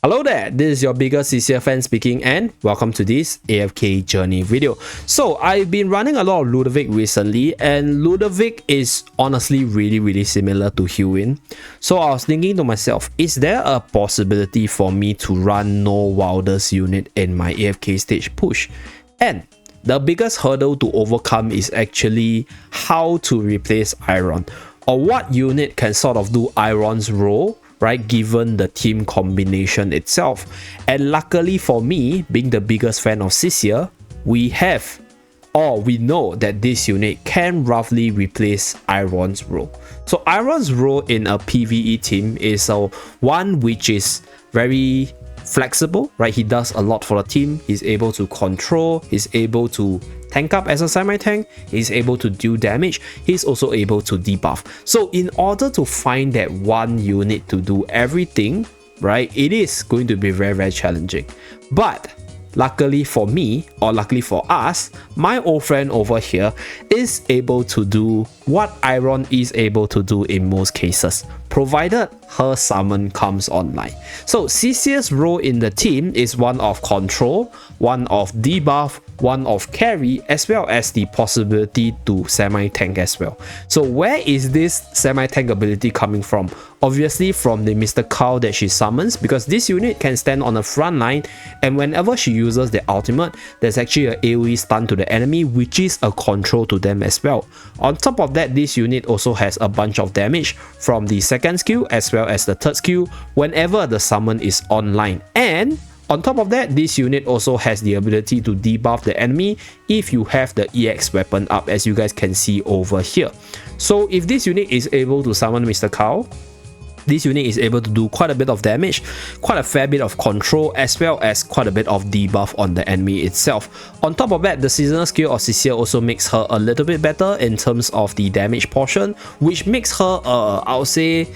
Hello there, this is your biggest CCL fan speaking and welcome to this AFK journey video. So I've been running a lot of Ludovic recently and Ludovic is honestly really similar to Hewin. So I was thinking to myself, is there a possibility for me to run no wildest unit in my AFK stage push? And the biggest hurdle to overcome is actually how to replace Iron, or what unit can sort of do Iron's role, right, given the team combination itself. And luckily for me, being the biggest fan of Sisir, we know that this unit can roughly replace Iron's role. So Iron's role in a PvE team is one which is very flexible, right? He does a lot for the team. He's able to control, he's able to tank up as a semi-tank, he's able to do damage, he's also able to debuff. So in order to find that one unit to do everything, right, it is going to be very challenging. But luckily for me, or luckily for us, my old friend over here is able to do what Iron is able to do in most cases, provided her summon comes online. So Sisir's role in the team is one of control, one of debuff, one of carry, as well as the possibility to semi-tank as well. So where is this semi-tank ability coming from? Obviously from the Mr. Cow that she summons, because this unit can stand on the front line, and whenever she uses the ultimate, there's actually an AoE stun to the enemy, which is a control to them as well. On top of that, this unit also has a bunch of damage from the second skill as well as the third skill whenever the summon is online. And on top of that, this unit also has the ability to debuff the enemy if you have the EX weapon up, as you guys can see over here. So if this unit is able to summon Mr. Cow, this unit is able to do quite a bit of damage, quite a fair bit of control, as well as quite a bit of debuff on the enemy itself. On top of that, the seasonal skill of Sisir also makes her a little bit better in terms of the damage portion, which makes her, I would say,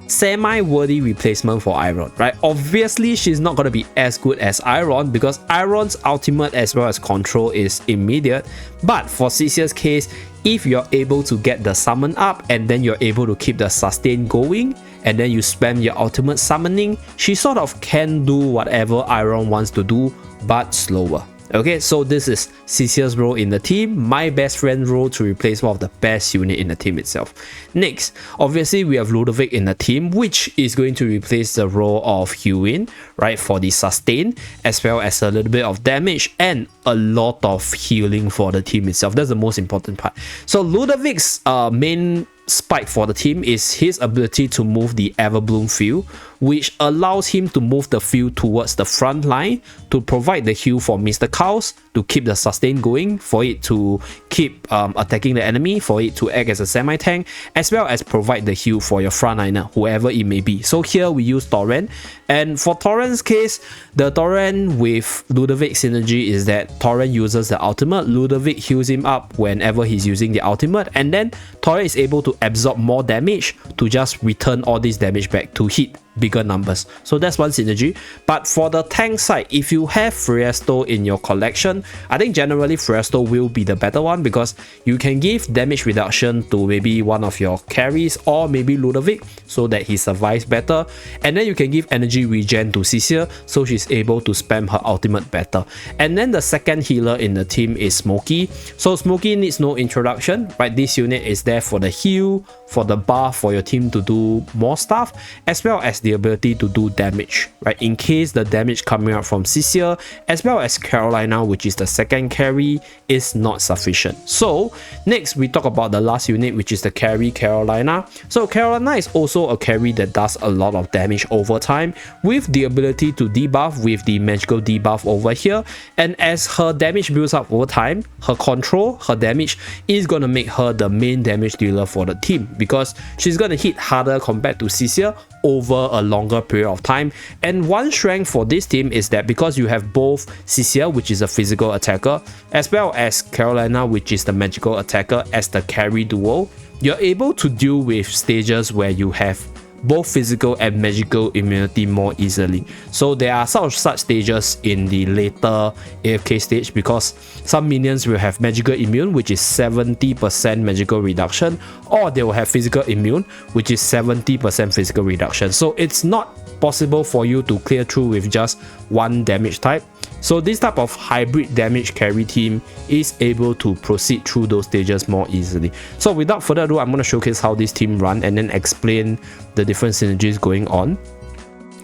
semi-worthy replacement for Iron, right? Obviously, she's not going to be as good as Iron because Iron's ultimate as well as control is immediate. But for Sisir's case, if you're able to get the summon up and then you're able to keep the sustain going, and then you spam your ultimate summoning, she sort of can do whatever Iron wants to do, but slower. Okay, so this is Sisir's role in the team, my best friend role to replace one of the best unit in the team itself. Next, obviously we have Ludovic in the team, which is going to replace the role of Hewin, right, for the sustain, as well as a little bit of damage and a lot of healing for the team itself. That's the most important part. So Ludovic's main spike for the team is his ability to move the Everbloom field, which allows him to move the field towards the front line to provide the heal for Mr. Cows, to keep the sustain going, for it to keep attacking the enemy, for it to act as a semi-tank, as well as provide the heal for your frontliner, whoever it may be. So here we use Torrent, and for Torrent's case, the Torrent with Ludovic synergy is that Torrent uses the ultimate, Ludovic heals him up whenever he's using the ultimate, and then Torrent is able to absorb more damage to just return all this damage back to hit bigger numbers. So that's one synergy. But for the tank side, if you have Friesto in your collection, I think generally Friesto will be the better one because you can give damage reduction to maybe one of your carries or maybe Ludovic so that he survives better, and then you can give energy regen to Sisir so she's able to spam her ultimate better. And then the second healer in the team is Smokey. So Smokey needs no introduction, right? This unit is there for the heal, for the buff, for your team to do more stuff, as well as the ability to do damage, right, in case the damage coming out from Sisir as well as Carolina, which is the second carry, is not sufficient. So next we talk about the last unit, which is the carry Carolina. So Carolina is also a carry that does a lot of damage over time with the ability to debuff with the magical debuff over here, and as her damage builds up over time, her control, her damage is going to make her the main damage dealer for the team because she's going to hit harder compared to Sisir over a longer period of time. And one strength for this team is that because you have both Sisir, which is a physical attacker, as well as Carolina, which is the magical attacker, as the carry duo, you're able to deal with stages where you have both physical and magical immunity more easily. So there are such stages in the later AFK stage, because some minions will have magical immune, which is 70% magical reduction, or they will have physical immune, which is 70% physical reduction. So it's not possible for you to clear through with just one damage type. So this type of hybrid damage carry team is able to proceed through those stages more easily. So without further ado, I'm going to showcase how this team run and then explain the different synergies going on.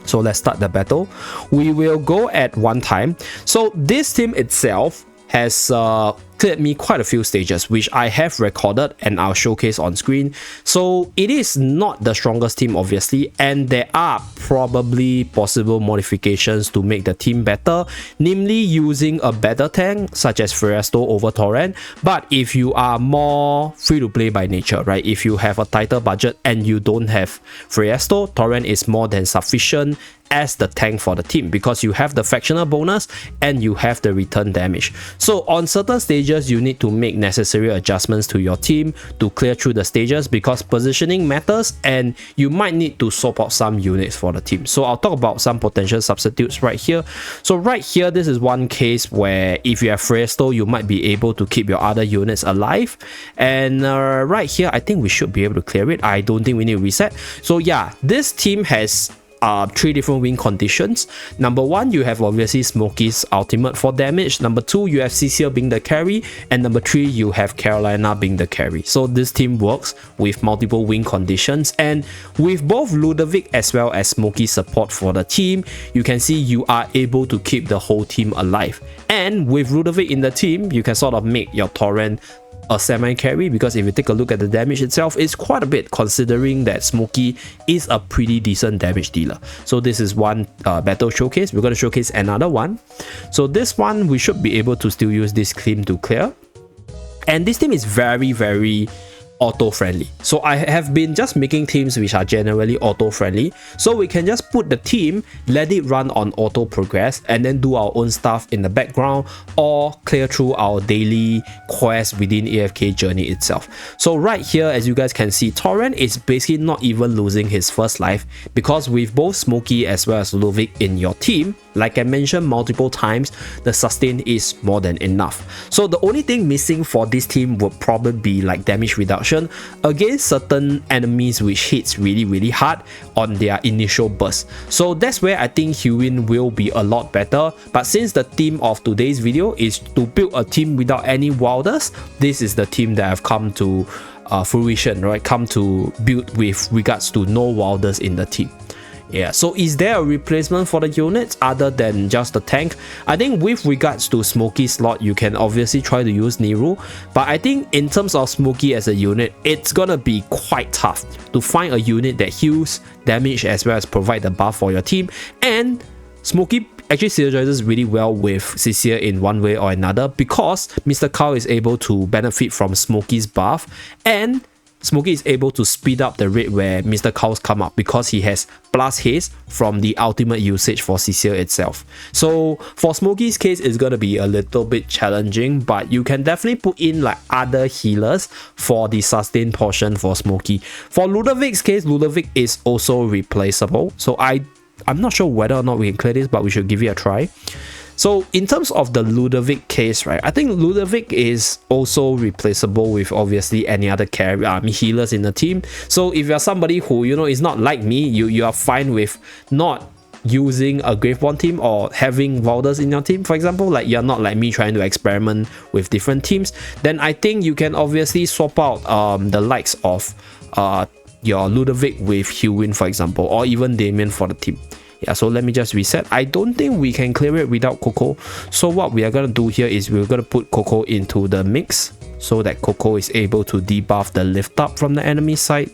So let's start the battle. We will go at one time. So this team itself has cleared me quite a few stages, which I have recorded and I'll showcase on screen. So it is not the strongest team, obviously, and there are probably possible modifications to make the team better, namely using a better tank such as Firesto over Torrent. But if you are more free to play by nature, right, if you have a tighter budget and you don't have Firesto, Torrent is more than sufficient as the tank for the team, because you have the fractional bonus and you have the return damage. So on certain stages, you need to make necessary adjustments to your team to clear through the stages, because positioning matters and you might need to swap out some units for the team. So I'll talk about some potential substitutes right here. So right here, this is one case where if you have Firesto, you might be able to keep your other units alive. And right here, I think we should be able to clear it. I don't think we need to reset. So yeah, this team has 3 different win conditions. Number 1, you have obviously Smokey's ultimate for damage. Number 2, you have Cecil being the carry, and number 3, you have Carolina being the carry. So this team works with multiple win conditions, and with both Ludovic as well as Smokey's support for the team, you can see you are able to keep the whole team alive. And with Ludovic in the team, you can sort of make your Torrent a semi-carry, because if you take a look at the damage itself, it's quite a bit, considering that Smokey is a pretty decent damage dealer. So this is one battle showcase. We're going to showcase another one. So this one, we should be able to still use this team to clear. And this team is very, very auto-friendly. So I have been just making teams which are generally auto-friendly, so we can just put the team, let it run on auto progress, and then do our own stuff in the background or clear through our daily quest within AFK journey itself. So right here, as you guys can see, Torrent is basically not even losing his first life, because with both Smokey as well as Ludovic in your team, like I mentioned multiple times, the sustain is more than enough. So the only thing missing for this team would probably be like damage reduction against certain enemies which hits really, really hard on their initial burst. So that's where I think Hewin will be a lot better. But since the theme of today's video is to build a team without any wilders, this is the team that I've come to fruition, right? Come to build with regards to no wilders in the team. Yeah, so is there a replacement for the units other than just the tank? I think with regards to Smokey slot, you can obviously try to use Nehru, but I think in terms of Smokey as a unit, it's gonna be quite tough to find a unit that heals damage as well as provide the buff for your team. And Smokey actually synergizes really well with Cecil in one way or another, because Mr. Cow is able to benefit from Smokey's buff, and Smokey is able to speed up the rate where Mr. Cows come up, because he has plus haste from the ultimate usage for Cecil itself. So for Smokey's case, it's gonna be a little bit challenging, but you can definitely put in like other healers for the sustain portion for Smokey. For Ludovic's case, Ludovic is also replaceable. So I'm not sure whether or not we can clear this, but we should give it a try. So in terms of the Ludovic case, right, I think Ludovic is also replaceable with obviously any other carry healers in the team. So if you're somebody who, you know, is not like me, you are fine with not using a Graveborn team or having Wilders in your team, for example, like you're not like me trying to experiment with different teams, then I think you can obviously swap out the likes of your Ludovic with Hewin, for example, or even Damien for the team. Yeah, so let me just reset. I don't think we can clear it without Coco. So what we are going to do here is we're going to put Coco into the mix so that Coco is able to debuff the lift up from the enemy side.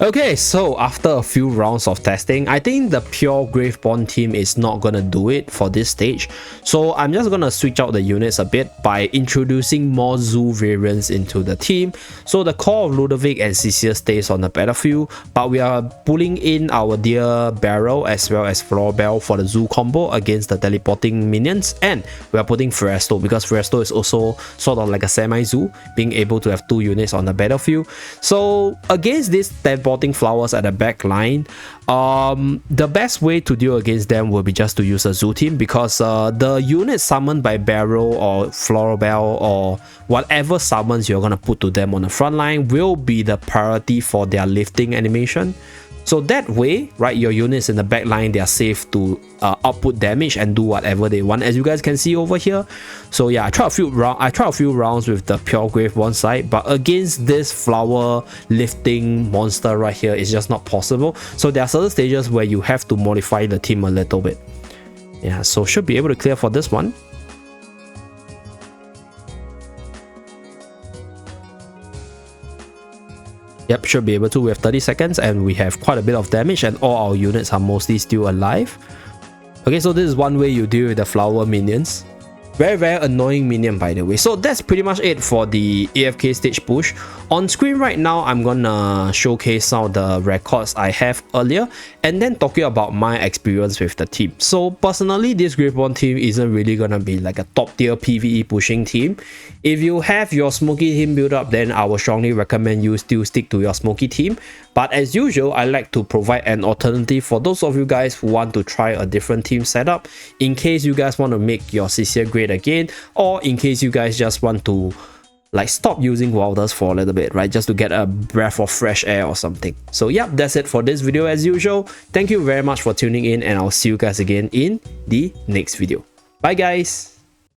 Okay, so after a few rounds of testing, I think the pure Graveborn team is not gonna do it for this stage. So I'm just gonna switch out the units a bit by introducing more Zoo variants into the team. So the core of Ludovic and Cecil stays on the battlefield, but we are pulling in our dear Barrel as well as Florbell for the Zoo combo against the teleporting minions, and we are putting Firesto because Firesto is also sort of like a semi-Zoo, being able to have 2 units on the battlefield. So against this teleporting supporting flowers at the back line, the best way to deal against them will be just to use a zoo team, because the units summoned by Barrel or Floribel or whatever summons you're going to put to them on the front line will be the priority for their lifting animation. So that way, right, your units in the back line, they are safe to output damage and do whatever they want, as you guys can see over here. So yeah, I tried a few rounds with the Pure Gravebond side, but against this flower lifting monster right here, it's just not possible. So there are certain stages where you have to modify the team a little bit. Yeah, so should be able to clear for this one. Yep, should be able to. We have 30 seconds and we have quite a bit of damage and all our units are mostly still alive. Okay, so this is one way you deal with the flower minions. Very annoying minion, by the way. So that's pretty much it for the AFK stage push. On screen right now, I'm gonna showcase some of the records I have earlier and then talking about my experience with the team. So personally, this Gravebond team isn't really gonna be like a top tier PvE pushing team. If you have your Smoky team build up, then I would strongly recommend you still stick to your Smoky team. But as usual, I like to provide an alternative for those of you guys who want to try a different team setup, in case you guys want to make your CCF great again, or in case you guys just want to like stop using Wilders for a little bit, right, just to get a breath of fresh air or something. So yeah, that's it for this video as usual. Thank you very much for tuning in and I'll see you guys again in the next video. Bye guys.